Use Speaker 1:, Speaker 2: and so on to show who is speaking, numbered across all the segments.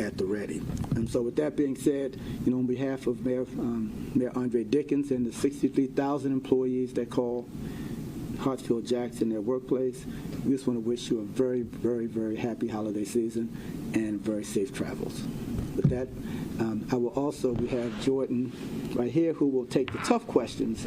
Speaker 1: at the ready. And so with that being said, on behalf of Mayor Andre Dickens and the 63,000 employees that call Hartsfield-Jackson their workplace, we just want to wish you a very, very, very happy holiday season and very safe travels. With that, we have Jordan right here who will take the tough questions.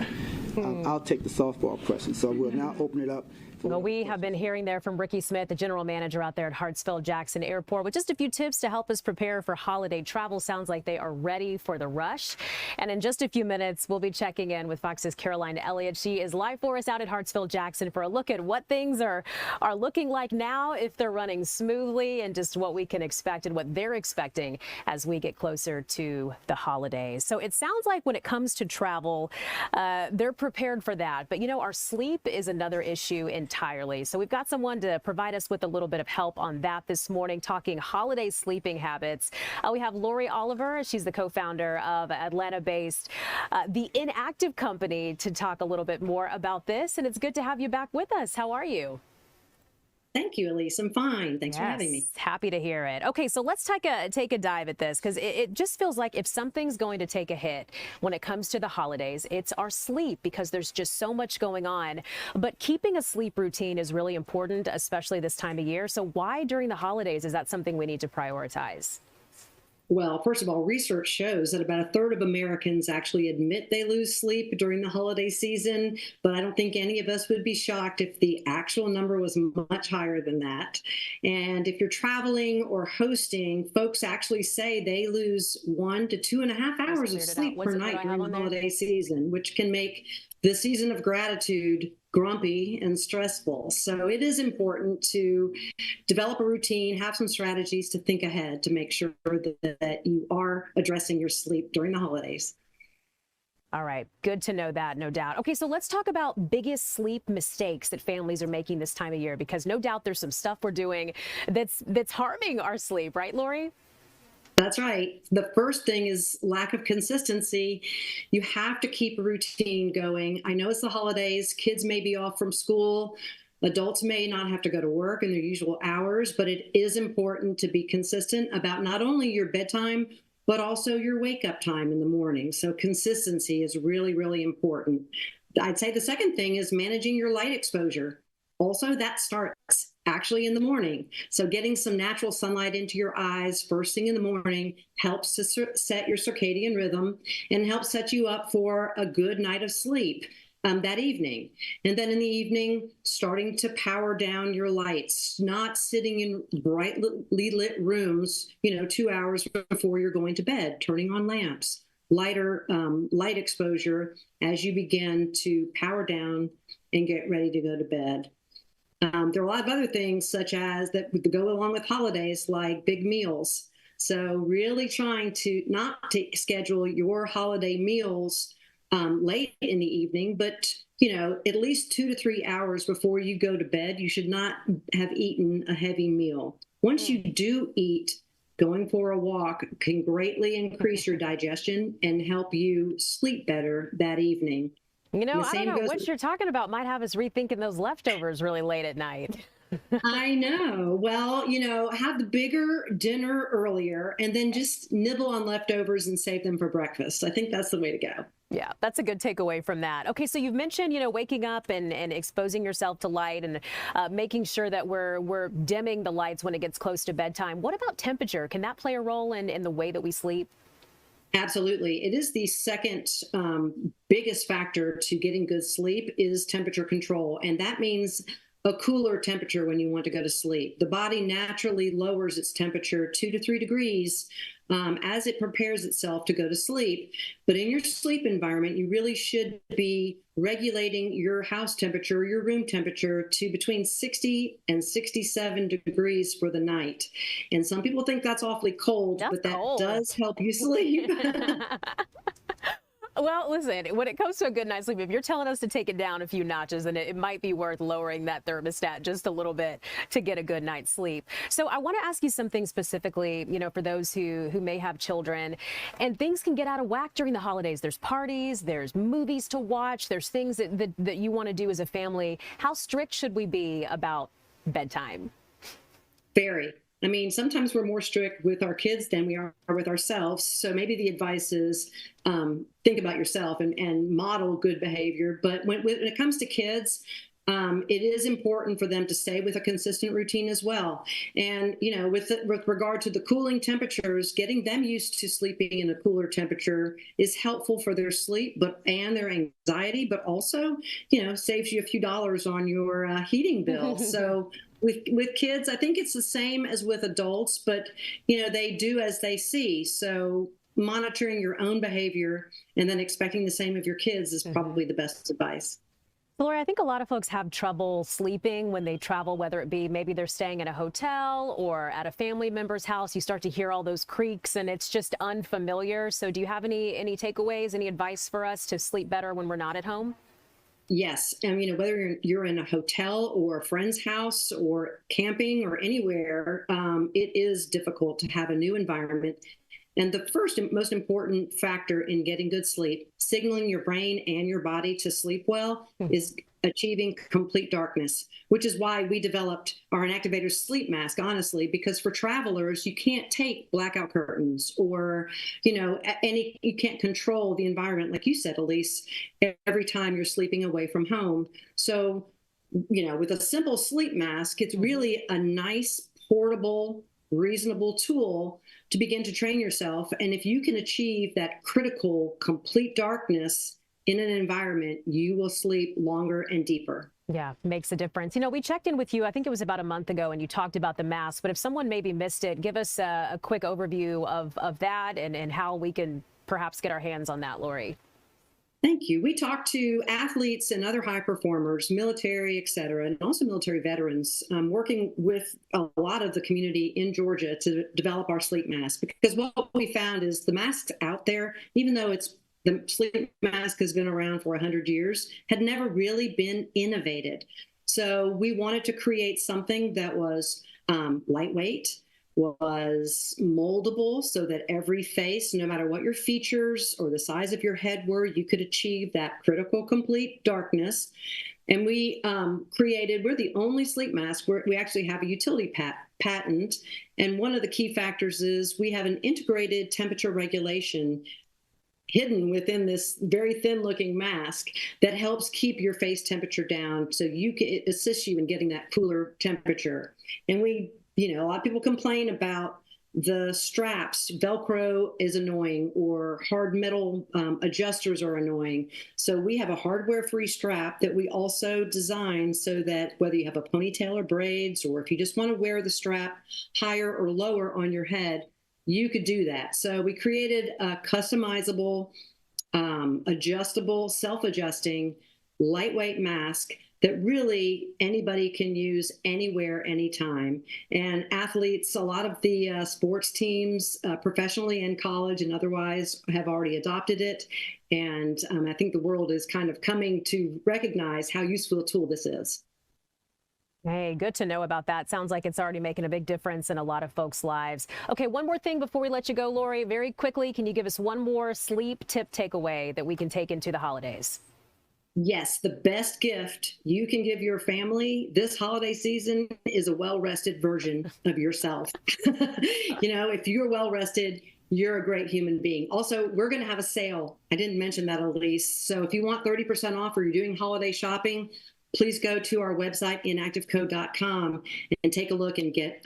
Speaker 1: I'll take the softball questions. So we'll now open it up.
Speaker 2: Well, we have been hearing there from Ricky Smith, the general manager out there at Hartsfield-Jackson Airport, with just a few tips to help us prepare for holiday travel. Sounds like they are ready for the rush. And in just a few minutes, we'll be checking in with Fox's Caroline Elliott. She is live for us out at Hartsfield-Jackson for a look at what things are looking like now, if they're running smoothly, and just what we can expect and what they're expecting as we get closer to the holidays. So it sounds like when it comes to travel, they're prepared for that. But, our sleep is another issue entirely. So we've got someone to provide us with a little bit of help on that this morning, talking holiday sleeping habits. We have Lori Oliver. She's the co-founder of Atlanta-based The Inactive Company, to talk a little bit more about this. And it's good to have you back with us. How are you?
Speaker 3: Thank you, Elise. I'm fine. Thanks for having me.
Speaker 2: Happy to hear it. Okay, so let's take a dive at this, because it just feels like if something's going to take a hit when it comes to the holidays, it's our sleep, because there's just so much going on. But keeping a sleep routine is really important, especially this time of year. So why during the holidays is that something we need to prioritize?
Speaker 3: Well, first of all, research shows that about a third of Americans actually admit they lose sleep during the holiday season, but I don't think any of us would be shocked if the actual number was much higher than that. And if you're traveling or hosting, folks actually say they lose 1 to 2.5 hours of sleep per night during the holiday season, which can make the season of gratitude grumpy and stressful. So it is important to develop a routine, have some strategies to think ahead to make sure that you are addressing your sleep during the holidays.
Speaker 2: All right. Good to know that, no doubt. Okay, so let's talk about biggest sleep mistakes that families are making this time of year, because no doubt there's some stuff we're doing that's harming our sleep, right, Lori?
Speaker 3: That's right. The first thing is lack of consistency. You have to keep a routine going. I know it's the holidays. Kids may be off from school. Adults may not have to go to work in their usual hours, but it is important to be consistent about not only your bedtime, but also your wake up time in the morning. So consistency is really, really important. I'd say the second thing is managing your light exposure. Also, that starts actually in the morning. So getting some natural sunlight into your eyes first thing in the morning helps to set your circadian rhythm and helps set you up for a good night of sleep that evening. And then in the evening, starting to power down your lights, not sitting in brightly lit rooms, 2 hours before you're going to bed, turning on lamps, lighter light exposure as you begin to power down and get ready to go to bed. There are a lot of other things such as that go along with holidays, like big meals. So really trying to not to schedule your holiday meals late in the evening, but at least 2 to 3 hours before you go to bed, you should not have eaten a heavy meal. Once you do eat, going for a walk can greatly increase your digestion and help you sleep better that evening.
Speaker 2: I don't know what you're talking about. Might have us rethinking those leftovers really late at night.
Speaker 3: I know. Well, have the bigger dinner earlier and then just nibble on leftovers and save them for breakfast. I think that's the way to go.
Speaker 2: Yeah, that's a good takeaway from that. Okay, so you've mentioned, waking up and exposing yourself to light and making sure that we're dimming the lights when it gets close to bedtime. What about temperature? Can that play a role in the way that we sleep?
Speaker 3: Absolutely. It is the second biggest factor to getting good sleep is temperature control. And that means a cooler temperature when you want to go to sleep. The body naturally lowers its temperature 2 to 3 degrees as it prepares itself to go to sleep. But in your sleep environment, you really should be regulating your house temperature, your room temperature to between 60 and 67 degrees for the night. And some people think that's awfully cold, but that does help you sleep.
Speaker 2: Well, listen, when it comes to a good night's sleep, if you're telling us to take it down a few notches, then it might be worth lowering that thermostat just a little bit to get a good night's sleep. So I want to ask you something specifically, for those who may have children, and things can get out of whack during the holidays. There's parties, there's movies to watch, there's things that you want to do as a family. How strict should we be about bedtime?
Speaker 3: Very. I mean, sometimes we're more strict with our kids than we are with ourselves. So maybe the advice is think about yourself and model good behavior. But when it comes to kids, it is important for them to stay with a consistent routine as well. And, you know, with regard to the cooling temperatures, getting them used to sleeping in a cooler temperature is helpful for their sleep and their anxiety, but also, you know, saves you a few dollars on your heating bill. So with kids, I think it's the same as with adults, but, you know, they do as they see. So monitoring your own behavior and then expecting the same of your kids is probably the best advice.
Speaker 2: Lori, I think a lot of folks have trouble sleeping when they travel, whether it be maybe they're staying in a hotel or at a family member's house. You start to hear all those creaks and it's just unfamiliar. So do you have any takeaways, any advice for us to sleep better when we're not at home?
Speaker 3: Yes. And, you know, whether you're in a hotel or a friend's house or camping or anywhere, it is difficult to have a new environment. And the first and most important factor in getting good sleep, signaling your brain and your body to sleep well, is achieving complete darkness, which is why we developed our Inactivator sleep mask, honestly, because for travelers, you can't take blackout curtains or, you know, you can't control the environment, like you said, Elise, every time you're sleeping away from home. So, you know, with a simple sleep mask, it's really a nice, portable, reasonable tool to begin to train yourself. And if you can achieve that critical, complete darkness in an environment, you will sleep longer and deeper.
Speaker 2: Yeah, makes a difference. You know, we checked in with you, I think it was about a month ago, and you talked about the mask. But if someone maybe missed it, give us a quick overview of that and how we can perhaps get our hands on that, Lori.
Speaker 3: Thank you. We talked to athletes and other high performers, military, et cetera, and also military veterans, working with a lot of the community in Georgia to develop our sleep mask. Because what we found is the masks out there, even though the sleep mask has been around for 100 years, had never really been innovated. So we wanted to create something that was lightweight, was moldable, so that every face, no matter what your features or the size of your head were, you could achieve that critical complete darkness. And we we're the only sleep mask where we actually have a utility patent. And one of the key factors is we have an integrated temperature regulation hidden within this very thin looking mask that helps keep your face temperature down, so it assists you in getting that cooler temperature. And you know, a lot of people complain about the straps. Velcro is annoying, or hard metal adjusters are annoying. So we have a hardware-free strap that we also designed so that whether you have a ponytail or braids, or if you just want to wear the strap higher or lower on your head, you could do that. So we created a customizable, adjustable, self-adjusting, lightweight mask that really anybody can use anywhere, anytime. And athletes, a lot of the sports teams, professionally and college and otherwise, have already adopted it. And I think the world is kind of coming to recognize how useful a tool this is.
Speaker 2: Hey, good to know about that. Sounds like it's already making a big difference in a lot of folks' lives. Okay, one more thing before we let you go, Lori. Very quickly, can you give us one more sleep tip takeaway that we can take into the holidays?
Speaker 3: Yes, the best gift you can give your family this holiday season is a well-rested version of yourself. You know, if you're well-rested, you're a great human being. Also, we're going to have a sale. I didn't mention that, Elise. So if you want 30% off or you're doing holiday shopping, please go to our website, inactiveco.com, and take a look and get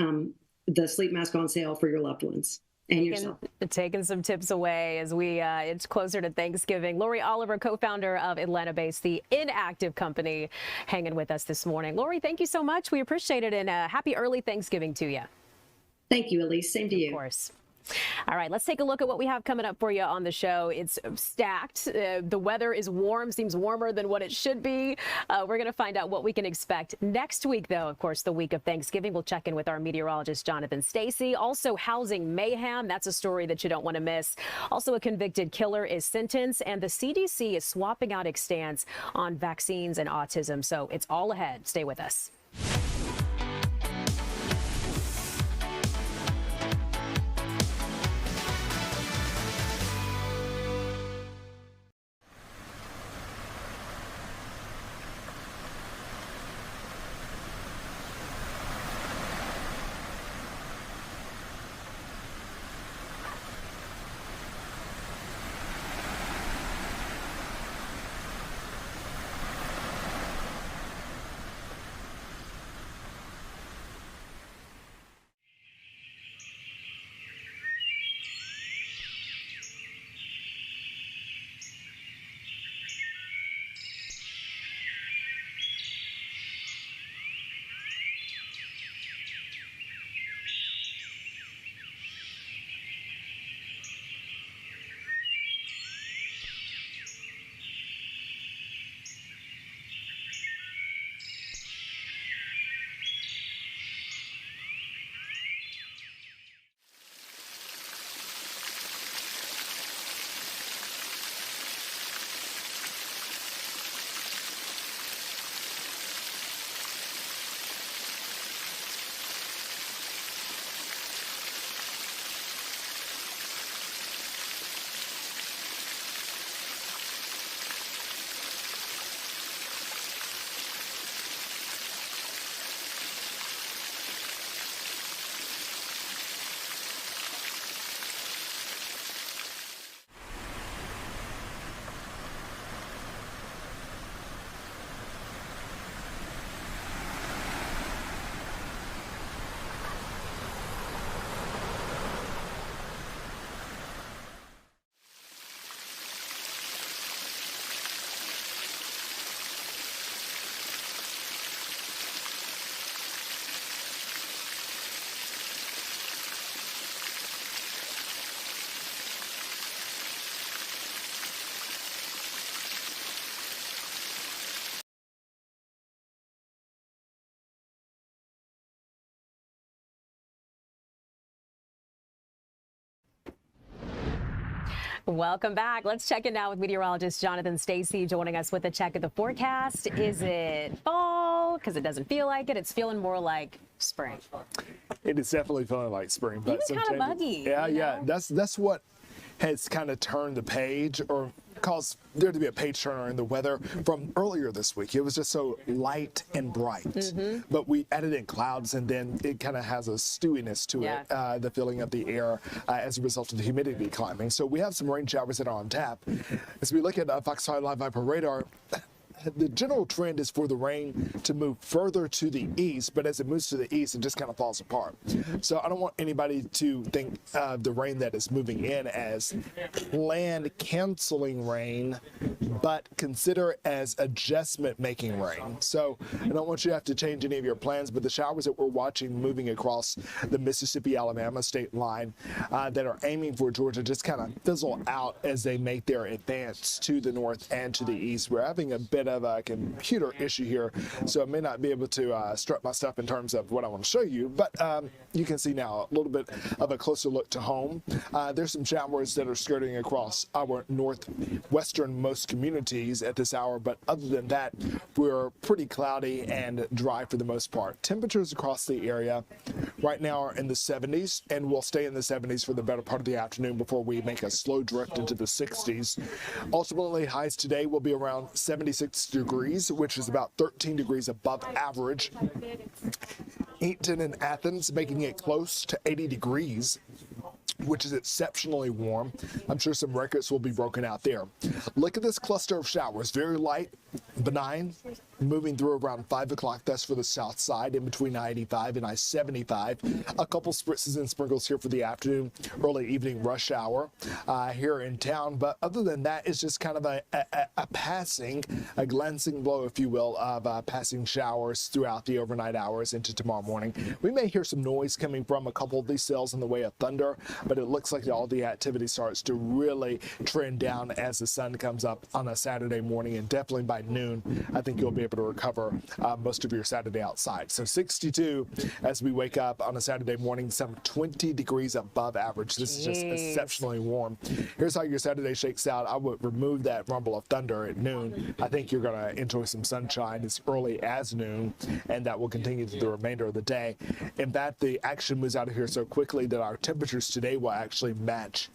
Speaker 3: the sleep mask on sale for your loved ones. And yourself.
Speaker 2: Taking some tips away as we it's closer to Thanksgiving. Lori Oliver, co-founder of Atlanta-based The Inactive Company, hanging with us this morning. Lori, thank you so much. We appreciate it, and happy early Thanksgiving to you.
Speaker 3: Thank you, Elise. Same to you.
Speaker 2: Of course. All right, let's take a look at what we have coming up for you on the show. It's stacked. The weather is warm, seems warmer than what it should be. We're going to find out what we can expect next week, though. Of course, the week of Thanksgiving. We'll check in with our meteorologist, Jonathan Stacy. Also, housing mayhem. That's a story that you don't want to miss. Also, a convicted killer is sentenced, and the CDC is swapping out its stance on vaccines and autism. So it's all ahead. Stay with us. Welcome back. Let's check in now with meteorologist Jonathan Stacy joining us with a check of the forecast. Is it fall? Because it doesn't feel like it. It's feeling more like spring.
Speaker 4: It is definitely feeling like spring, but
Speaker 2: even kind of muggy.
Speaker 4: Yeah,
Speaker 2: you
Speaker 4: yeah.
Speaker 2: know?
Speaker 4: That's what has kind of turned the page or caused there to be a page turner in the weather from earlier this week. It was just so light and bright, but we added in clouds, and then it kind of has a stewiness to it, the feeling of the air as a result of the humidity climbing. So we have some rain showers that are on tap. As we look at Fox 5 Live Viper radar, the general trend is for the rain to move further to the east, but as it moves to the east, it just kind of falls apart. So I don't want anybody to think of the rain that is moving in as planned canceling rain, but consider it as adjustment making rain. So I don't want you to have to change any of your plans, but the showers that we're watching moving across the Mississippi-Alabama state line that are aiming for Georgia just kind of fizzle out as they make their advance to the north and to the east. We're having a bit of a computer issue here, so I may not be able to strut my stuff in terms of what I want to show you, but you can see now a little bit of a closer look to home. There's some showers that are skirting across our northwesternmost communities at this hour, but other than that, we're pretty cloudy and dry for the most part. Temperatures across the area right now are in the 70s, and will stay in the 70s for the better part of the afternoon before we make a slow drift into the 60s. Ultimately, highs today will be around 76 degrees, which is about 13 degrees above average. Eaton and Athens making it close to 80 degrees, which is exceptionally warm. I'm sure some records will be broken out there. Look at this cluster of showers, very light, benign, moving through around 5 o'clock. That's for the south side, in between I-85 and I-75. A couple spritzes and sprinkles here for the afternoon, early evening rush hour here in town. But other than that, it's just kind of a passing, a glancing blow, if you will, of passing showers throughout the overnight hours into tomorrow morning. We may hear some noise coming from a couple of these cells in the way of thunder, but it looks like all the activity starts to really trend down as the sun comes up on a Saturday morning, and definitely by noon, I think you'll be able to recover most of your Saturday outside. So 62 as we wake up on a Saturday morning, some 20 degrees above average. This is just exceptionally warm. Here's how your Saturday shakes out. I would remove that rumble of thunder at noon. I think you're going to enjoy some sunshine as early as noon, and that will continue through the remainder of the day. In fact, the action moves out of here so quickly that our temperatures today will actually match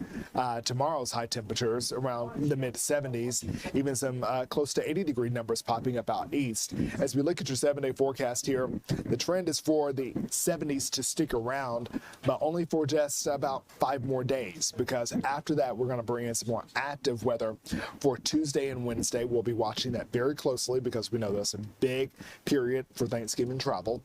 Speaker 4: tomorrow's high temperatures around the mid 70s, even some close to 80 degree numbers popping up out east. As we look at your 7-day forecast here, the trend is for the 70s to stick around, but only for just about 5 more days, because after that we're going to bring in some more active weather for Tuesday and Wednesday. We'll be watching that very closely because we know there's a big period for Thanksgiving travel.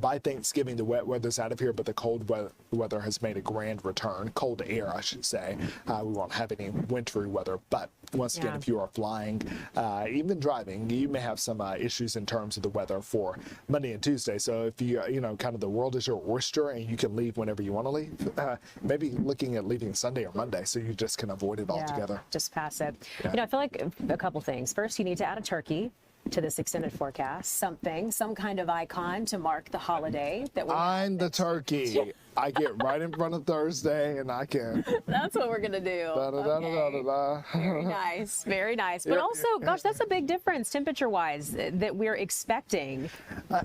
Speaker 4: By Thanksgiving, the wet weather's out of here, but the cold weather has made a grand return. Cold air, I should say. We won't have any wintry weather, but once again, if you are flying, even driving, you may have some issues in terms of the weather for Monday and Tuesday. So if you kind of the world is your oyster and you can leave whenever you want to leave, maybe looking at leaving Sunday or Monday so you just can avoid it altogether.
Speaker 2: Just pass it. I feel like a couple things. First, you need to add a turkey to this extended forecast, some kind of icon to mark the holiday that we're
Speaker 4: I'm the turkey. I get right in front of Thursday and I can.
Speaker 2: That's what we're going to do. Very nice. Very nice. But also, gosh, that's a big difference temperature-wise that we're expecting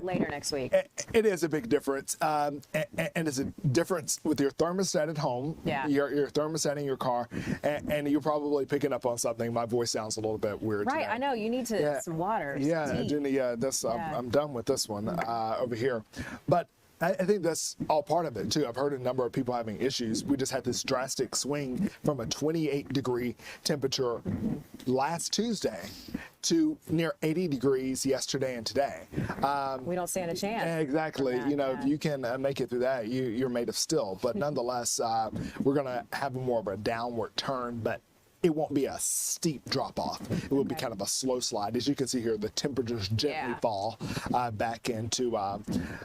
Speaker 2: later next week.
Speaker 4: It is a big difference. And it's a difference with your thermostat at home, your thermostat in your car, and you're probably picking up on something. My voice sounds a little bit weird today.
Speaker 2: I know. You need some water.
Speaker 4: I do need this. I'm done with this one over here. But I think that's all part of it, too. I've heard a number of people having issues. We just had this drastic swing from a 28-degree temperature last Tuesday to near 80 degrees yesterday and today.
Speaker 2: We don't stand a chance.
Speaker 4: Exactly. If you can make it through that, you're made of steel. But nonetheless, we're going to have more of a downward turn. But it won't be a steep drop off. It will be kind of a slow slide. As you can see here, the temperatures gently fall back into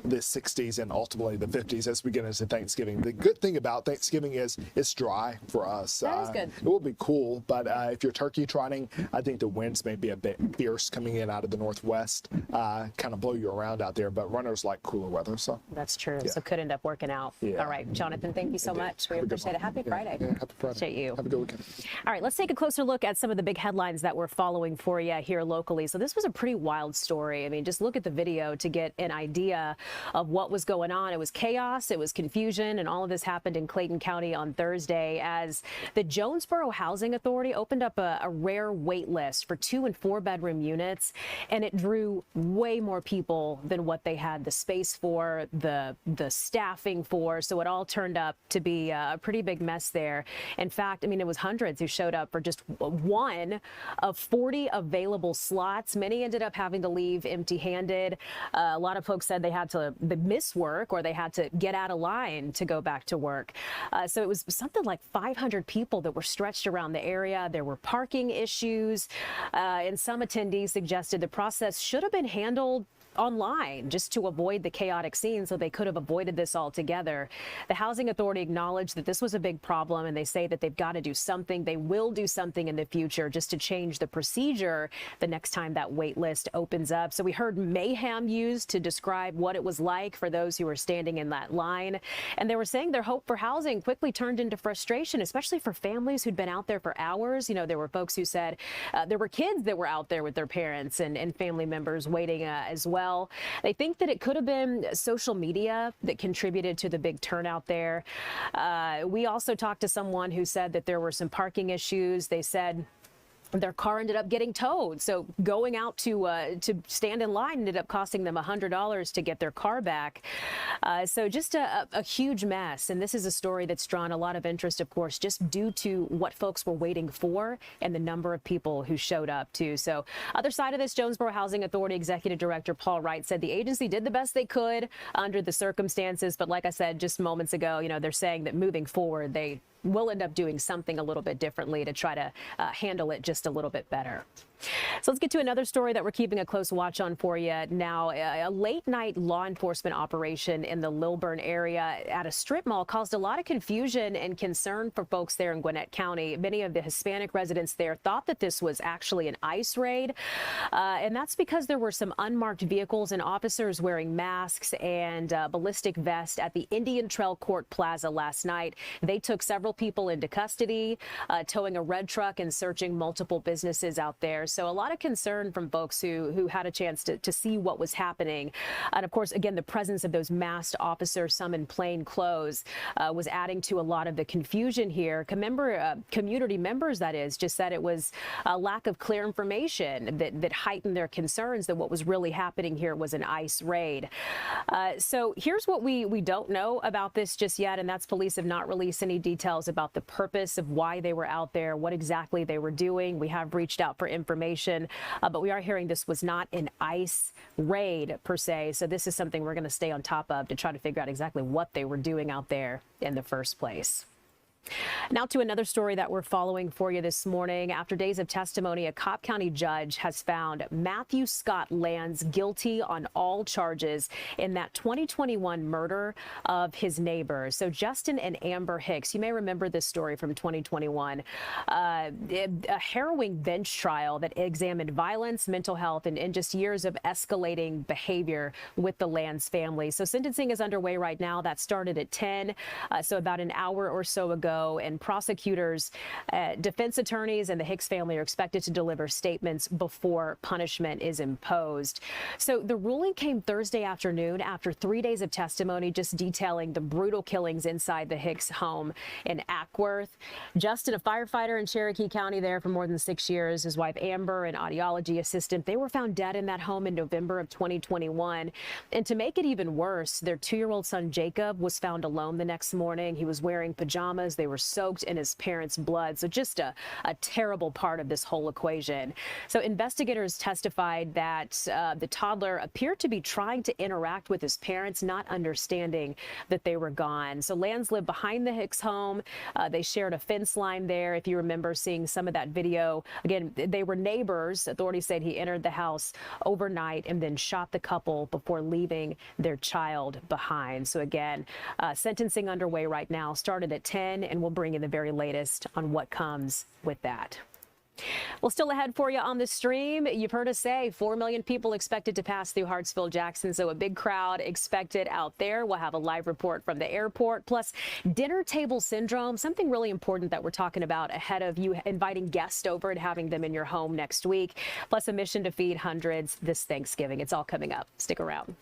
Speaker 4: the 60s and ultimately the 50s as we get into Thanksgiving. The good thing about Thanksgiving is it's dry for us.
Speaker 2: That is good.
Speaker 4: It will be cool, but if you're turkey trotting, I think the winds may be a bit fierce coming in out of the northwest, kind of blow you around out there, but runners like cooler weather. So
Speaker 2: that's true. So could end up working out. All right, Jonathan, thank you so much. We appreciate it. Happy Friday.
Speaker 4: Happy Friday.
Speaker 2: Appreciate you.
Speaker 4: Have a good weekend.
Speaker 2: All right, let's take a closer look at some of the big headlines that we're following for you here locally. So this was a pretty wild story. I mean, just look at the video to get an idea of what was going on. It was chaos, it was confusion, and all of this happened in Clayton County on Thursday as the Jonesboro Housing Authority opened up a rare wait list for 2- and 4-bedroom units, and it drew way more people than what they had the space for, the staffing for. So it all turned up to be a pretty big mess there. In fact, I mean, it was hundreds who showed up for just one of 40 available slots. Many ended up having to leave empty-handed. A lot of folks said they had to miss work or they had to get out of line to go back to work. So it was something like 500 people that were stretched around the area. There were parking issues, and some attendees suggested the process should have been handled online just to avoid the chaotic scene, so they could have avoided this altogether. The Housing Authority acknowledged that this was a big problem, and they say that they've got to do something. They will do something in the future just to change the procedure the next time that wait list opens up. So we heard mayhem used to describe what it was like for those who were standing in that line. And they were saying their hope for housing quickly turned into frustration, especially for families who'd been out there for hours. You know, there were folks who said there were kids that were out there with their parents and family members waiting as well. They think that it could have been social media that contributed to the big turnout there. We also talked to someone who said that there were some parking issues. They said their car ended up getting towed. So going out to stand in line ended up costing them $100 to get their car back. So just a huge mess. And this is a story that's drawn a lot of interest, of course, just due to what folks were waiting for and the number of people who showed up too. So other side of this, Jonesboro Housing Authority Executive Director Paul Wright said the agency did the best they could under the circumstances. But like I said just moments ago, you know, they're saying that moving forward, they will end up doing something a little bit differently to try to handle it just a little bit better. So let's get to another story that we're keeping a close watch on for you now. A late night law enforcement operation in the Lilburn area at a strip mall caused a lot of confusion and concern for folks there in Gwinnett County. Many of the Hispanic residents there thought that this was actually an ICE raid. And that's because there were some unmarked vehicles and officers wearing masks and ballistic vests at the Indian Trail Court Plaza last night. They took several people into custody, towing a red truck and searching multiple businesses out there. So a lot of concern from folks who had a chance to see what was happening. And of course, again, the presence of those masked officers, some in plain clothes, was adding to a lot of the confusion here. Community members, that is, just said it was a lack of clear information that heightened their concerns that what was really happening here was an ICE raid. So here's what we don't know about this just yet, and that's police have not released any details about the purpose of why they were out there, what exactly they were doing. We have reached out for information, but we are hearing this was not an ICE raid per se. So this is something we're going to stay on top of to try to figure out exactly what they were doing out there in the first place. Now to another story that we're following for you this morning. After days of testimony, a Cobb County judge has found Matthew Scott Lands guilty on all charges in that 2021 murder of his neighbor. So Justin and Amber Hicks, you may remember this story from 2021, a harrowing bench trial that examined violence, mental health, and just years of escalating behavior with the Lands family. So sentencing is underway right now. That started at 10, so about an hour or so ago. And prosecutors, defense attorneys, and the Hicks family are expected to deliver statements before punishment is imposed. So the ruling came Thursday afternoon after 3 days of testimony just detailing the brutal killings inside the Hicks home in Ackworth. Justin, a firefighter in Cherokee County there for more than 6 years, his wife Amber, an audiology assistant, they were found dead in that home in November of 2021. And to make it even worse, their 2-year-old son Jacob was found alone the next morning. He was wearing pajamas. They They were soaked in his parents' blood. So just a terrible part of this whole equation. So investigators testified that the toddler appeared to be trying to interact with his parents, not understanding that they were gone. So Lanz lived behind the Hicks home. They shared a fence line there. If you remember seeing some of that video, again, they were neighbors. Authorities said he entered the house overnight and then shot the couple before leaving their child behind. So again, sentencing underway right now, started at 10, and we'll bring you the very latest on what comes with that. Well, still ahead for you on the stream. You've heard us say 4 million people expected to pass through Hartsville-Jackson, so a big crowd expected out there. We'll have a live report from the airport, plus dinner table syndrome, something really important that we're talking about ahead of you inviting guests over and having them in your home next week, plus a mission to feed hundreds this Thanksgiving. It's all coming up. Stick around.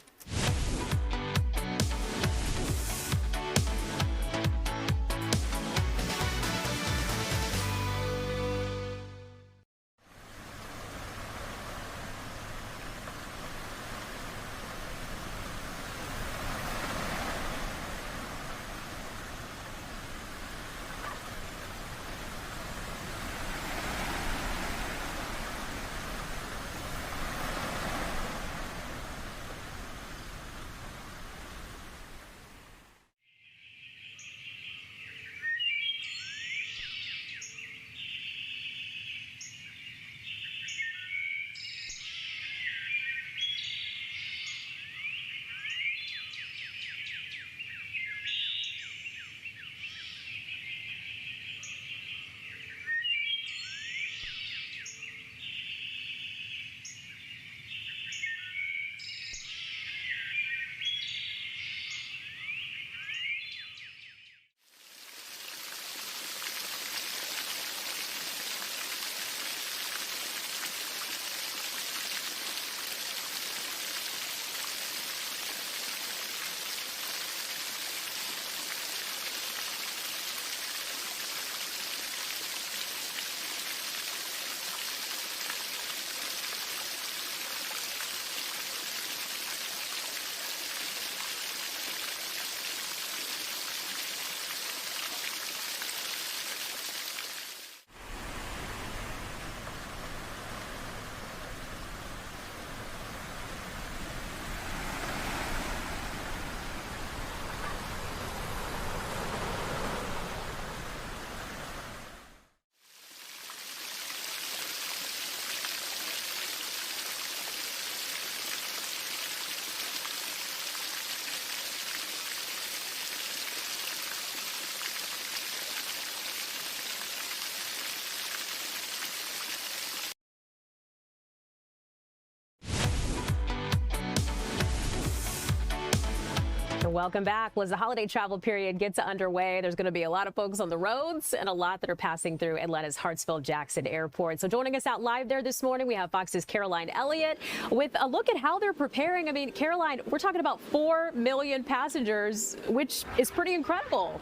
Speaker 2: Welcome back. Well, as the holiday travel period gets underway, there's going to be a lot of folks on the roads and a lot that are passing through Atlanta's Hartsville-Jackson Airport. So joining us out live there this morning, we have Fox's Caroline Elliott with a look at how they're preparing. I mean, Caroline, we're talking about 4 million passengers, which is pretty incredible.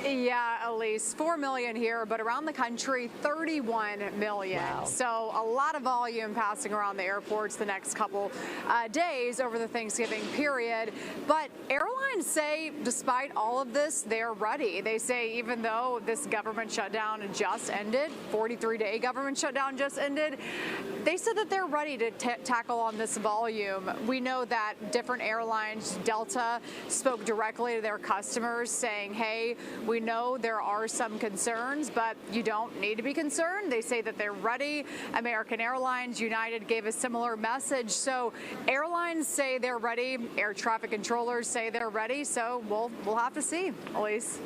Speaker 5: Yeah, Elise, 4 million here, but around the country, 31 million.
Speaker 2: Wow.
Speaker 5: So a lot of volume passing around the airports the next couple days over the Thanksgiving period. But airlines say, despite all of this, they're ready. They say even though this government shutdown just ended, 43-day government shutdown just ended, they said that they're ready to tackle on this volume. We know that different airlines, Delta, spoke directly to their customers saying, hey, we know there are some concerns, but you don't need to be concerned. They say that they're ready. American Airlines, United gave a similar message. So airlines say they're ready. Air traffic controllers say they're ready. So we'll have to see, Elise.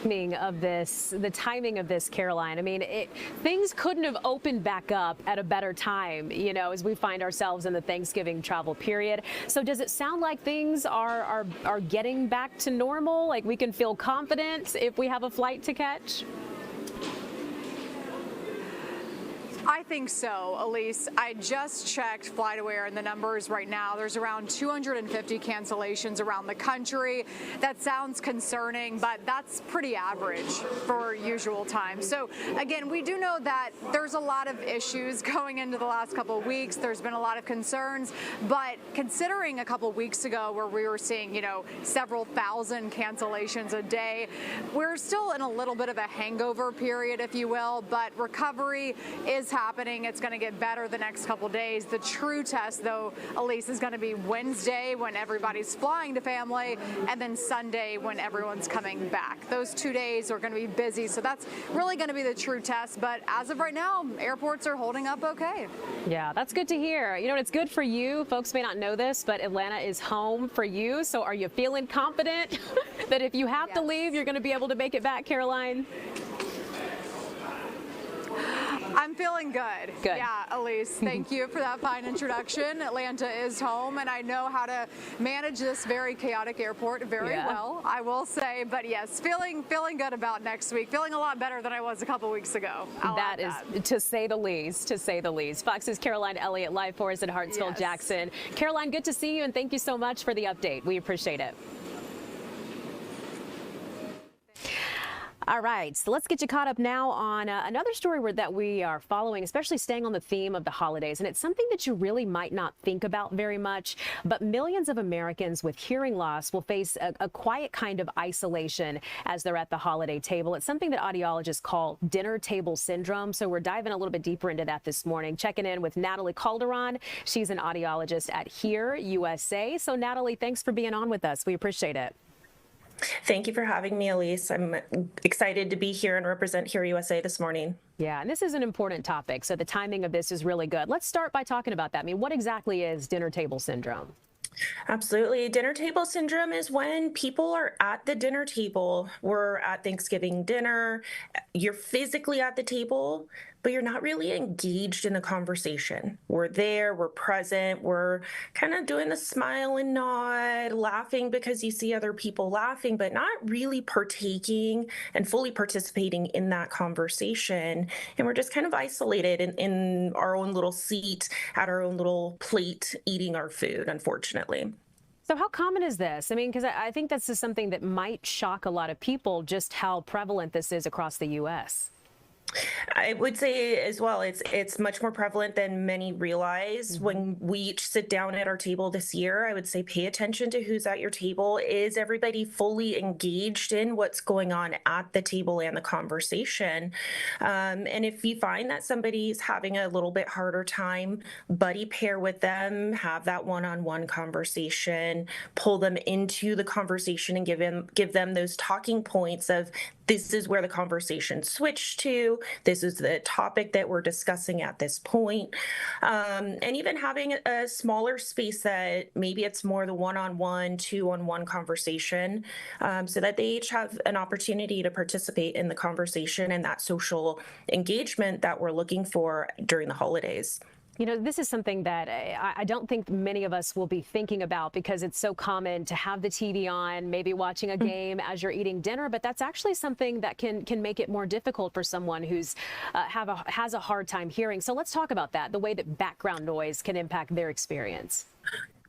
Speaker 2: The timing of this, Caroline, I mean, things couldn't have opened back up at a better time, you know, as we find ourselves in the Thanksgiving travel period. So does it sound like things are getting back to normal? Like we can feel confident if we have a flight to catch?
Speaker 5: I think so, Elise. I just checked FlightAware and the numbers right now. There's around 250 cancellations around the country. That sounds concerning, but that's pretty average for usual time. So again, we do know that there's a lot of issues going into the last couple of weeks. There's been a lot of concerns, but considering a couple of weeks ago where we were seeing, several thousand cancellations a day, we're still in a little bit of a hangover period, if you will, but recovery is happening. It's going to get better the next couple days. The true test, though, Elise, is going to be Wednesday when everybody's flying to family, and then Sunday when everyone's coming back. Those 2 days are going to be busy, so that's really going to be the true test. But as of right now, airports are holding up okay.
Speaker 2: Yeah, that's good to hear. It's good for you. Folks may not know this, but Atlanta is home for you. So are you feeling confident that if you have to leave, you're going to be able to make it back, Caroline?
Speaker 5: I'm feeling good.
Speaker 2: Good.
Speaker 5: Yeah, Elise, thank you for that fine introduction. Atlanta is home, and I know how to manage this very chaotic airport very well, I will say. But yes, feeling good about next week. Feeling a lot better than I was a couple weeks ago.
Speaker 2: That is, to say the least, to say the least. Fox's Caroline Elliott live for us in Hartsville, Jackson. Caroline, good to see you, and thank you so much for the update. We appreciate it. All right, so let's get you caught up now on another story that we are following, especially staying on the theme of the holidays. And it's something that you really might not think about very much, but millions of Americans with hearing loss will face a quiet kind of isolation as they're at the holiday table. It's something that audiologists call dinner table syndrome. So we're diving a little bit deeper into that this morning, checking in with Natalie Calderon. She's an audiologist at Hear USA. So Natalie, thanks for being on with us. We appreciate it.
Speaker 6: Thank you for having me, Elise. I'm excited to be here and represent Hear USA this morning.
Speaker 2: Yeah, and this is an important topic, so the timing of this is really good. Let's start by talking about that. I mean, what exactly is dinner table syndrome?
Speaker 6: Absolutely. Dinner table syndrome is when people are at the dinner table. We're at Thanksgiving dinner. You're physically at the table, but you're not really engaged in the conversation. We're there, we're present, we're kind of doing the smile and nod, laughing because you see other people laughing, but not really partaking and fully participating in that conversation. And we're just kind of isolated in our own little seat at our own little plate, eating our food, unfortunately.
Speaker 2: So how common is this? I mean, because I think this is something that might shock a lot of people, just how prevalent this is across the U.S.
Speaker 6: I would say as well, it's much more prevalent than many realize. When we each sit down at our table this year, I would say pay attention to who's at your table. Is everybody fully engaged in what's going on at the table and the conversation? And if you find that somebody's having a little bit harder time, buddy pair with them, have that one-on-one conversation, pull them into the conversation and give them those talking points of, this is where the conversation switched to. This is the topic that we're discussing at this point. And even having a smaller space that maybe it's more the one-on-one, two-on-one conversation, so that they each have an opportunity to participate in the conversation and that social engagement that we're looking for during the holidays.
Speaker 2: This is something that I don't think many of us will be thinking about because it's so common to have the TV on, maybe watching a game as you're eating dinner, but that's actually something that can make it more difficult for someone who's has a hard time hearing. So let's talk about that, the way that background noise can impact their experience.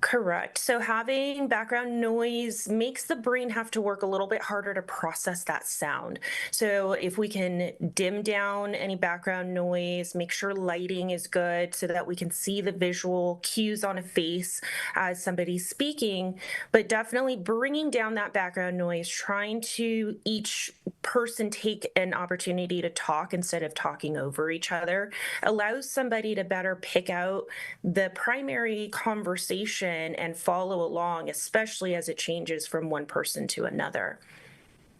Speaker 6: Correct. So having background noise makes the brain have to work a little bit harder to process that sound. So if we can dim down any background noise, make sure lighting is good so that we can see the visual cues on a face as somebody's speaking, but definitely bringing down that background noise, trying to each person take an opportunity to talk instead of talking over each other, allows somebody to better pick out the primary conversation and follow along, especially as it changes from one person to another.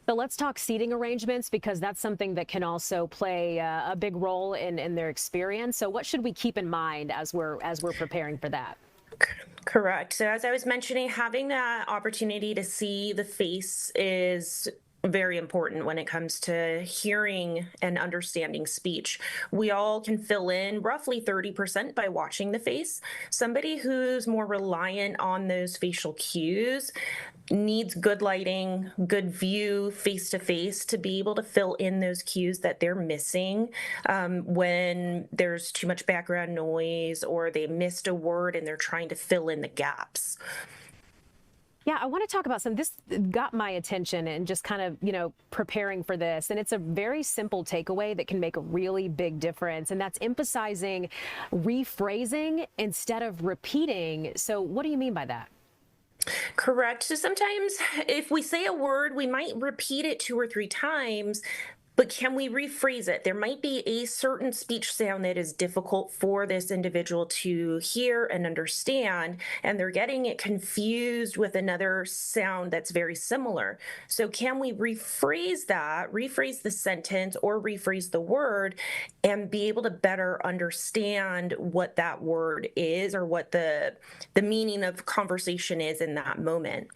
Speaker 2: So let's talk seating arrangements, because that's something that can also play a big role in their experience. So what should we keep in mind as we're preparing for that?
Speaker 6: Correct. So as I was mentioning, having that opportunity to see the face is very important when it comes to hearing and understanding speech. We all can fill in roughly 30% by watching the face. Somebody who's more reliant on those facial cues needs good lighting, good view face to face to be able to fill in those cues that they're missing when there's too much background noise or they missed a word and they're trying to fill in the gaps.
Speaker 2: Yeah, I want to talk about this got my attention and just kind of, preparing for this. And it's a very simple takeaway that can make a really big difference. And that's emphasizing rephrasing instead of repeating. So what do you mean by that?
Speaker 6: Correct. So sometimes if we say a word, we might repeat it 2 or 3 times. But can we rephrase it? There might be a certain speech sound that is difficult for this individual to hear and understand, and they're getting it confused with another sound that's very similar. So can we rephrase that, rephrase the sentence or rephrase the word and be able to better understand what that word is or what the meaning of conversation is in that moment?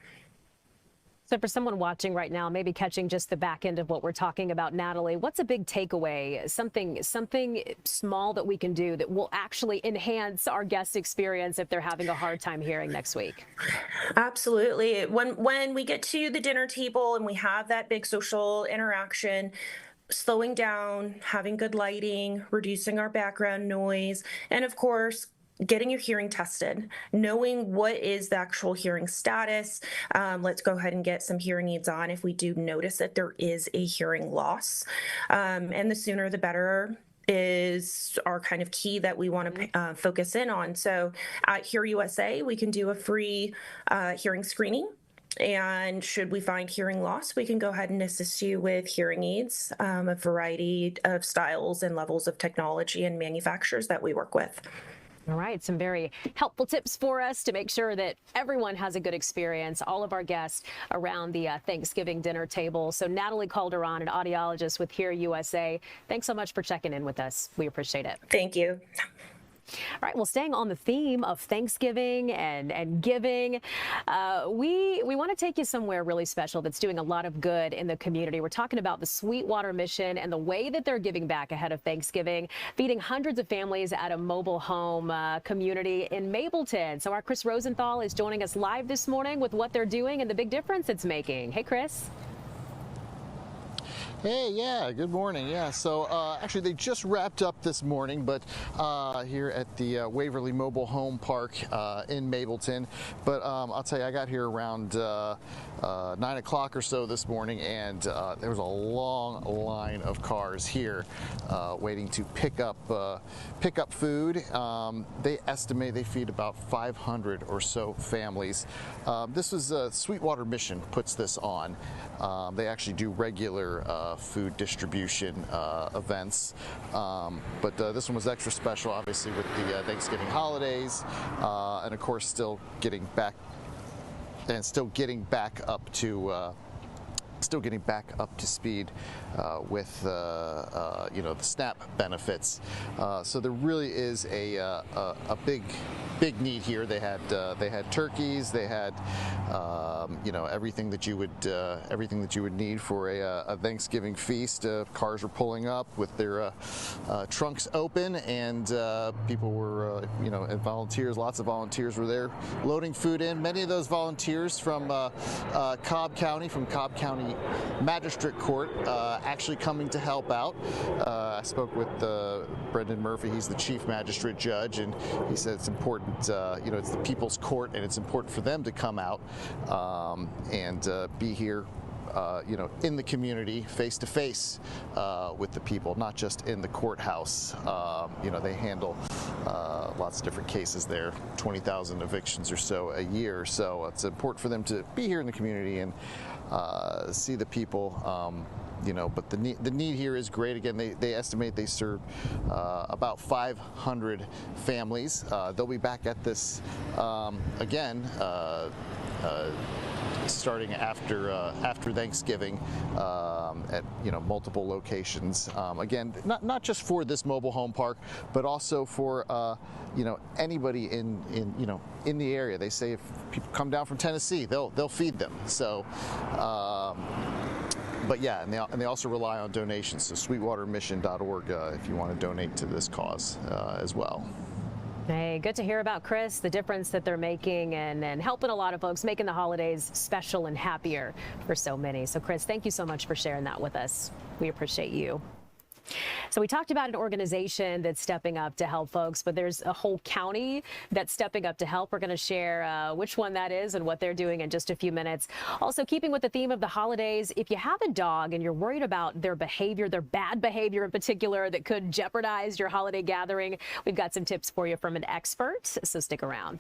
Speaker 2: So for someone watching right now, maybe catching just the back end of what we're talking about, Natalie, what's a big takeaway, something small that we can do that will actually enhance our guest experience if they're having a hard time hearing next week?
Speaker 6: Absolutely. When we get to the dinner table and we have that big social interaction, slowing down, having good lighting, reducing our background noise, and of course, getting your hearing tested, knowing what is the actual hearing status. Let's go ahead and get some hearing aids on if we do notice that there is a hearing loss. And the sooner the better is our kind of key that we want to focus in on. So at Hear USA, we can do a free hearing screening. And should we find hearing loss, we can go ahead and assist you with hearing aids, a variety of styles and levels of technology and manufacturers that we work with.
Speaker 2: All right, some very helpful tips for us to make sure that everyone has a good experience, all of our guests around the Thanksgiving dinner table. So Natalie Calderon, an audiologist with Hear USA, thanks so much for checking in with us. We appreciate it.
Speaker 6: Thank you.
Speaker 2: All right, well, staying on the theme of Thanksgiving and giving, we want to take you somewhere really special that's doing a lot of good in the community. We're talking about the Sweetwater mission and the way that they're giving back ahead of Thanksgiving, feeding hundreds of families at a mobile home community in Mableton. So our Chris Rosenthal is joining us live this morning with what they're doing and the big difference it's making. Hey, Chris.
Speaker 7: Hey, yeah, good morning. Yeah, so actually they just wrapped up this morning, but here at the Waverly Mobile Home Park in Mableton. But I'll tell you, I got here around 9 o'clock or so this morning, and there was a long line of cars here waiting to pick up food. They estimate they feed about 500 or so families. This was Sweetwater Mission puts this on. They actually do regular food distribution events, but this one was extra special, obviously, with the Thanksgiving holidays, and of course still getting back up to speed with the SNAP benefits. So there really is a big need here. They had turkeys. They had everything that you would need for a Thanksgiving feast. Cars were pulling up with their trunks open, and people were and volunteers. Lots of volunteers were there loading food in. Many of those volunteers from Cobb County, Magistrate Court, actually coming to help out. I spoke with Brendan Murphy. He's the chief magistrate judge, and he said it's important. It's the people's court, and it's important for them to come out and be here. In the community, face to face with the people, not just in the courthouse. They handle lots of different cases there, 20,000 evictions or so a year. So it's important for them to be here in the community and see the people. But the need here is great. Again, they estimate they serve about 500 families. They'll be back at this again. Starting after Thanksgiving at multiple locations. Again, not just for this mobile home park, but also for anybody in the area. They say if people come down from Tennessee, they'll feed them. So. But yeah, and they also rely on donations. So sweetwatermission.org if you want to donate to this cause as well.
Speaker 2: Hey, good to hear about, Chris, the difference that they're making and helping a lot of folks, making the holidays special and happier for so many. So, Chris, thank you so much for sharing that with us. We appreciate you. So we talked about an organization that's stepping up to help folks, but there's a whole county that's stepping up to help. We're going to share which one that is and what they're doing in just a few minutes. Also, keeping with the theme of the holidays, if you have a dog and you're worried about their behavior, their bad behavior in particular that could jeopardize your holiday gathering, we've got some tips for you from an expert, so stick around.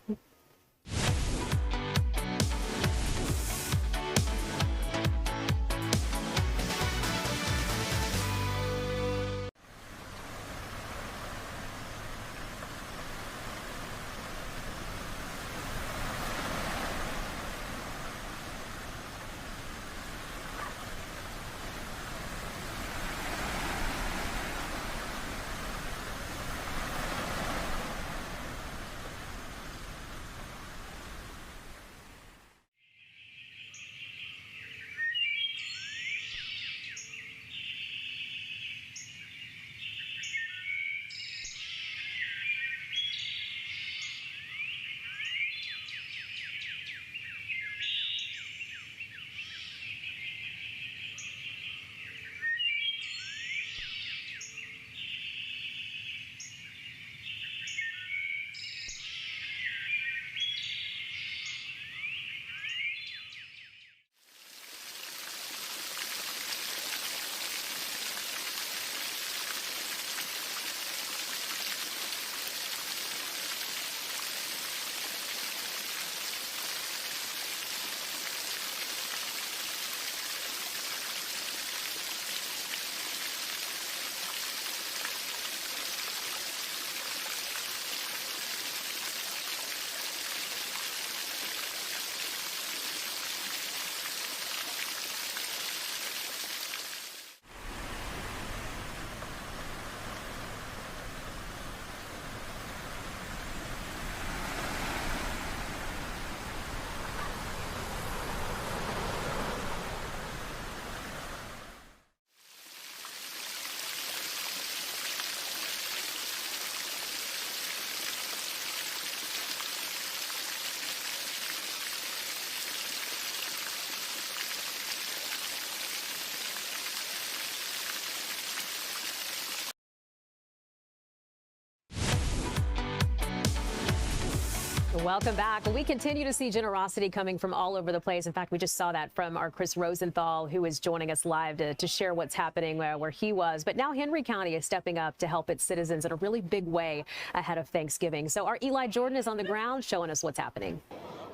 Speaker 2: Welcome back. We continue to see generosity coming from all over the place. In fact, we just saw that from our Chris Rosenthal, who is joining us live to share what's happening where he was. But now Henry County is stepping up to help its citizens in a really big way ahead of Thanksgiving. So our Eli Jordan is on the ground showing us what's happening.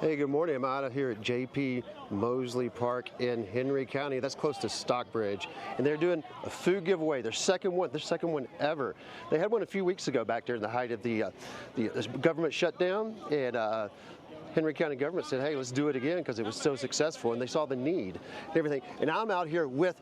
Speaker 8: Hey, good morning. I'm out here at J.P. Mosley Park in Henry County. That's close to Stockbridge. And they're doing a food giveaway, their second one ever. They had one a few weeks ago back there in the height of the government shutdown. And Henry County government said, hey, let's do it again because it was so successful. And they saw the need and everything. And I'm out here with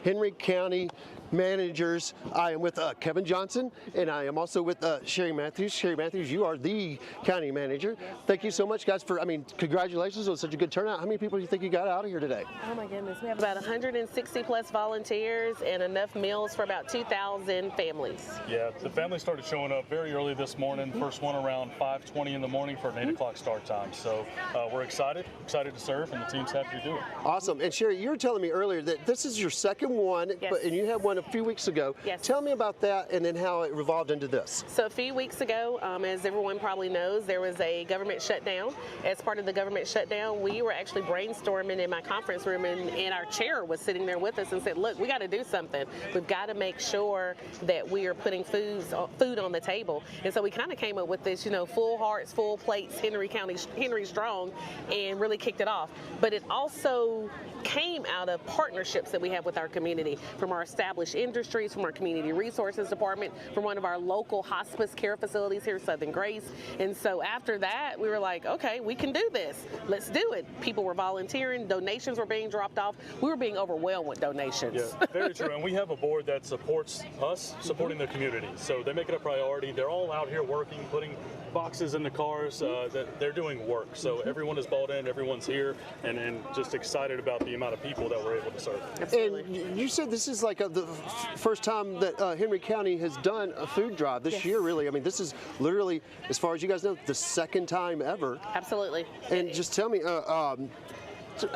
Speaker 8: Henry County managers. I am with Kevin Johnson, and I am also with Sherry Matthews. Sherry Matthews, you are the county manager. Yes. Thank you so much, guys, congratulations on such a good turnout. How many people do you think you got out of here today?
Speaker 9: Oh my goodness, we have about 160 plus volunteers and enough meals for about 2,000 families.
Speaker 10: Yeah, the families started showing up very early this morning. First one around 5:20 in the morning for an 8 o'clock start time. So we're excited to serve, and the team's happy to do it.
Speaker 8: Awesome. And Sherry, you were telling me earlier that this is your second one,
Speaker 9: yes.
Speaker 8: And you had one a few weeks ago.
Speaker 9: Yes.
Speaker 8: Tell me about that and then how it revolved into this.
Speaker 9: So a few weeks ago, as everyone probably knows, there was a government shutdown. As part of the government shutdown, we were actually brainstorming in my conference room, and our chair was sitting there with us and said, look, we got to do something. We've got to make sure that we are putting food on the table. And so we kind of came up with this, full hearts, full plates, Henry Strong, and really kicked it off. But it also came out of partnerships that we have with our community, from our established industries, from our community resources department, from one of our local hospice care facilities here, Southern Grace. And so after that, we were like, okay, we can do this. Let's do it. People were volunteering. Donations were being dropped off. We were being overwhelmed with donations.
Speaker 10: Yeah, very true. And we have a board that supports us, supporting the community. So they make it a priority. They're all out here working, putting boxes in the cars. That they're doing work. So everyone is bought in. Everyone's here and just excited about the the amount of people that we're able to serve.
Speaker 8: And you said this is like the first time that Henry County has done a food drive this year, really. I mean, this is literally, as far as you guys know, the second time ever.
Speaker 9: Absolutely.
Speaker 8: And just tell me, so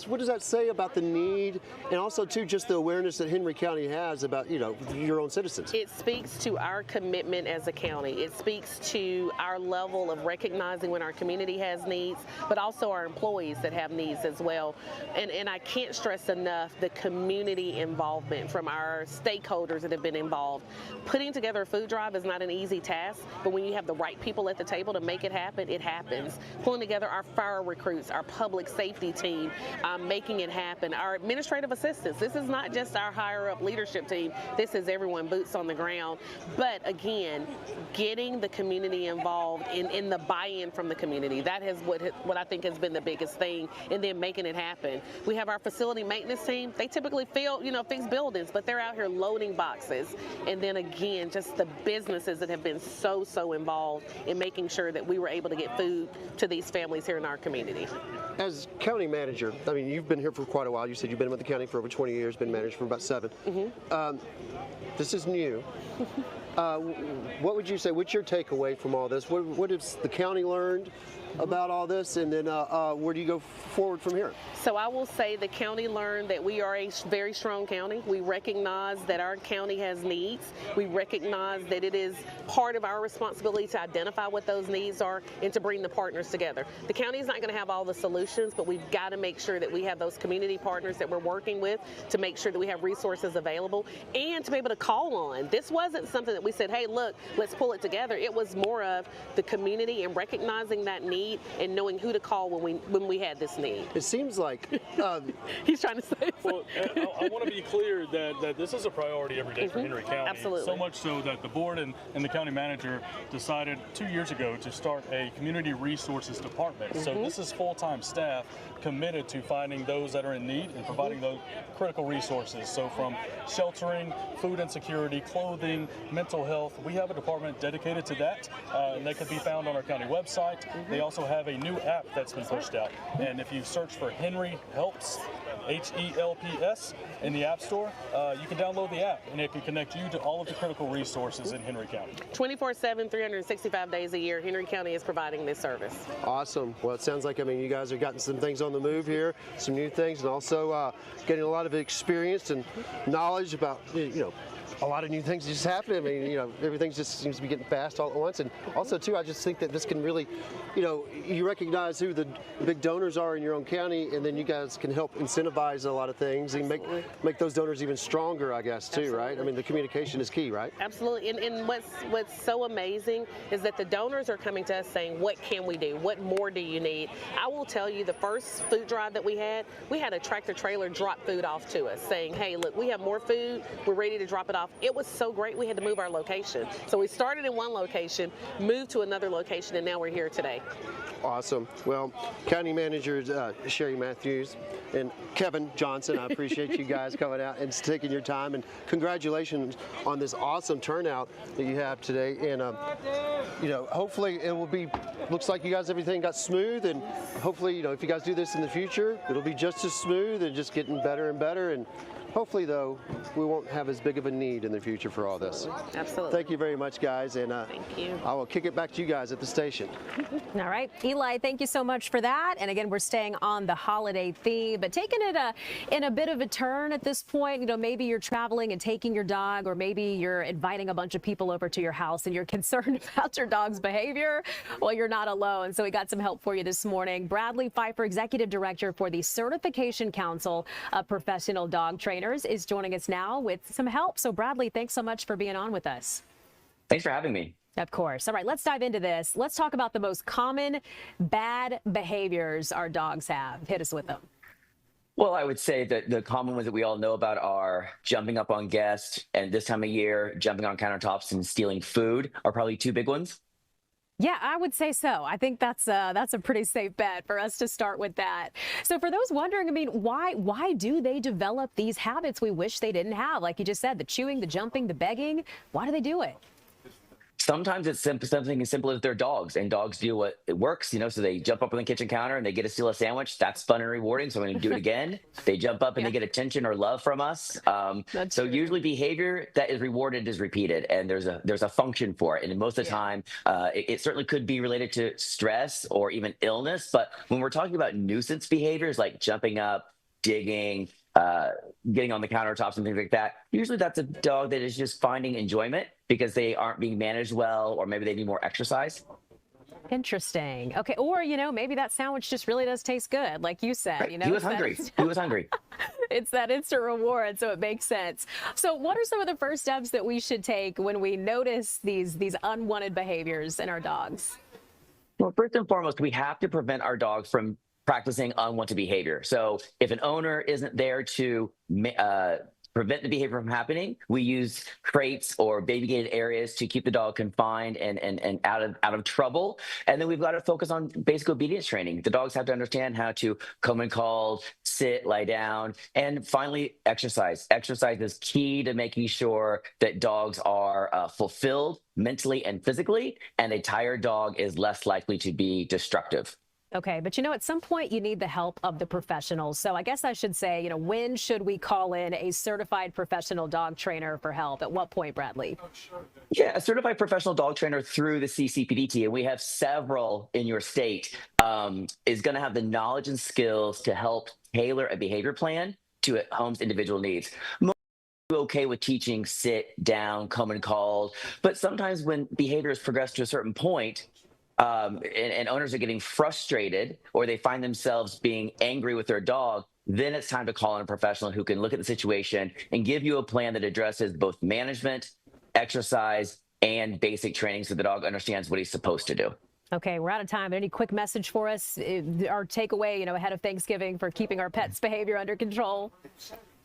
Speaker 8: what does that say about the need, and also too just the awareness that Henry County has about your own citizens?
Speaker 9: It speaks to our commitment as a county. It speaks to our level of recognizing when our community has needs, but also our employees that have needs as well. And I can't stress enough the community involvement from our stakeholders that have been involved. Putting together a food drive is not an easy task, but when you have the right people at the table to make it happen, it happens. Pulling together our fire recruits, our public safety team, making it happen. Our administrative assistants, this is not just our higher up leadership team, this is everyone boots on the ground. But again, getting the community involved in the buy-in from the community, that is what I think has been the biggest thing, and then making it happen. We have our facility maintenance team. They typically fix buildings, but they're out here loading boxes. And then again, just the businesses that have been so involved in making sure that we were able to get food to these families here in our community.
Speaker 8: As county manager, I mean, you've been here for quite a while. You said you've been with the county for over 20 years, been manager for about 7. Mm-hmm. This is new. What would you say, what's your takeaway from all this? What has the county learned about all this, and then where do you go forward from here?
Speaker 9: So I will say the county learned that we are a very strong county. We recognize that our county has needs. We recognize that it is part of our responsibility to identify what those needs are and to bring the partners together. The county is not going to have all the solutions, but we've got to make sure that we have those community partners that we're working with to make sure that we have resources available and to be able to call on. This wasn't something that we said, hey, look, let's pull it together. It was more of the community and recognizing that need and knowing who to call when we had this need.
Speaker 8: It seems like
Speaker 9: he's trying to say.
Speaker 10: Well, I want to be clear that this is a priority every day for Henry County.
Speaker 9: Absolutely.
Speaker 10: So much so that the board and the county manager decided 2 years ago to start a community resources department. So this is full-time staff committed to finding those that are in need and providing those critical resources. So from sheltering, food insecurity, clothing, mental health, we have a department dedicated to that, and they can be found on our county website. They also have a new app that's been pushed out, and if you search for Henry Helps, HELPS, in the App Store, you can download the app, and it can connect you to all of the critical resources in Henry County.
Speaker 9: 24/7, 365 days a year, Henry County is providing this service.
Speaker 8: Awesome. Well, it sounds like, I mean, you guys have gotten some things on the move here, some new things, and also getting a lot of experience and knowledge about, a lot of new things just happen. I mean, everything just seems to be getting fast all at once. And also, too, I just think that this can really, you recognize who the big donors are in your own county, and then you guys can help incentivize a lot of things and make those donors even stronger, I guess, too, Absolutely. Right? I mean, the communication is key, right?
Speaker 9: Absolutely. And what's so amazing is that the donors are coming to us saying, what can we do? What more do you need? I will tell you, the first food drive that we had a tractor trailer drop food off to us saying, hey, look, we have more food. We're ready to drop it off. It was so great we had to move our location. So we started in one location, moved to another location, and now we're here today.
Speaker 8: Awesome. Well, County Managers Sherry Matthews and Kevin Johnson, I appreciate you guys coming out and taking your time, and congratulations on this awesome turnout that you have today. And hopefully it will be, looks like you guys, everything got smooth, and hopefully, if you guys do this in the future, it'll be just as smooth and just getting better and better. And hopefully, though, we won't have as big of a need in the future for all this.
Speaker 9: Absolutely.
Speaker 8: Thank you very much, guys, and
Speaker 9: thank you.
Speaker 8: I will kick it back to you guys at the station.
Speaker 2: All right, Eli, thank you so much for that. And again, we're staying on the holiday theme, but taking it in a bit of a turn at this point. Maybe you're traveling and taking your dog, or maybe you're inviting a bunch of people over to your house and you're concerned about your dog's behavior. Well, you're not alone. So we got some help for you this morning. Bradley Pfeiffer, Executive Director for the Certification Council of Professional Dog Trainers, is joining us now with some help. So Bradley, thanks so much for being on with us.
Speaker 11: Thanks for having me.
Speaker 2: Of course. All right, let's dive into this. Let's talk about the most common bad behaviors our dogs have. Hit us with them.
Speaker 11: Well, I would say that the common ones that we all know about are jumping up on guests, and this time of year, jumping on countertops and stealing food are probably two big ones.
Speaker 2: Yeah, I would say so. I think that's a pretty safe bet for us to start with that. So for those wondering, I mean, why do they develop these habits we wish they didn't have? Like you just said, the chewing, the jumping, the begging. Why do they do it?
Speaker 11: Sometimes it's something as simple as their dogs, and dogs do what it works, so they jump up on the kitchen counter and they get to steal a sandwich. That's fun and rewarding. So I'm going to do it again. They jump up and they get attention or love from us. So usually behavior that is rewarded is repeated, and there's a function for it. And most of the time, it certainly could be related to stress or even illness. But when we're talking about nuisance behaviors like jumping up, digging, getting on the countertops and things like that, usually that's a dog that is just finding enjoyment because they aren't being managed well, or maybe they need more exercise.
Speaker 2: Interesting. Okay. Or, maybe that sandwich just really does taste good. Like you said,
Speaker 11: Right. He was hungry. He was hungry.
Speaker 2: It's that instant reward. So it makes sense. So what are some of the first steps that we should take when we notice these unwanted behaviors in our dogs?
Speaker 11: Well, first and foremost, we have to prevent our dogs from practicing unwanted behavior. So if an owner isn't there to prevent the behavior from happening, we use crates or baby gated areas to keep the dog confined and out of trouble. And then we've got to focus on basic obedience training. The dogs have to understand how to come and call, sit, lie down, and finally exercise. Exercise is key to making sure that dogs are fulfilled mentally and physically, and a tired dog is less likely to be destructive.
Speaker 2: Okay, but at some point you need the help of the professionals. So I guess I should say, when should we call in a certified professional dog trainer for help? At what point, Bradley?
Speaker 11: Yeah, a certified professional dog trainer through the CCPDT, and we have several in your state, is going to have the knowledge and skills to help tailor a behavior plan to a home's individual needs. Most are okay with teaching sit, down, come and call, but sometimes when behaviors progress to a certain point, and owners are getting frustrated, or they find themselves being angry with their dog, then it's time to call in a professional who can look at the situation and give you a plan that addresses both management, exercise, and basic training so the dog understands what he's supposed to do.
Speaker 2: Okay, we're out of time. Any quick message for us? Our takeaway, ahead of Thanksgiving for keeping our pets' behavior under control?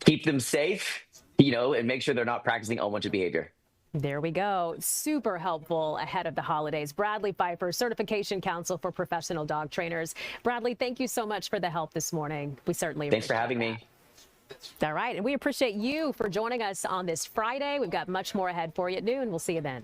Speaker 11: Keep them safe, and make sure they're not practicing unwanted behavior.
Speaker 2: There we go. Super helpful ahead of the holidays. Bradley Pfeiffer, Certification Council for Professional Dog Trainers. Bradley, thank you so much for the help this morning. We certainly appreciate it.
Speaker 11: Thanks for having me.
Speaker 2: All right. And we appreciate you for joining us on this Friday. We've got much more ahead for you at noon. We'll see you then.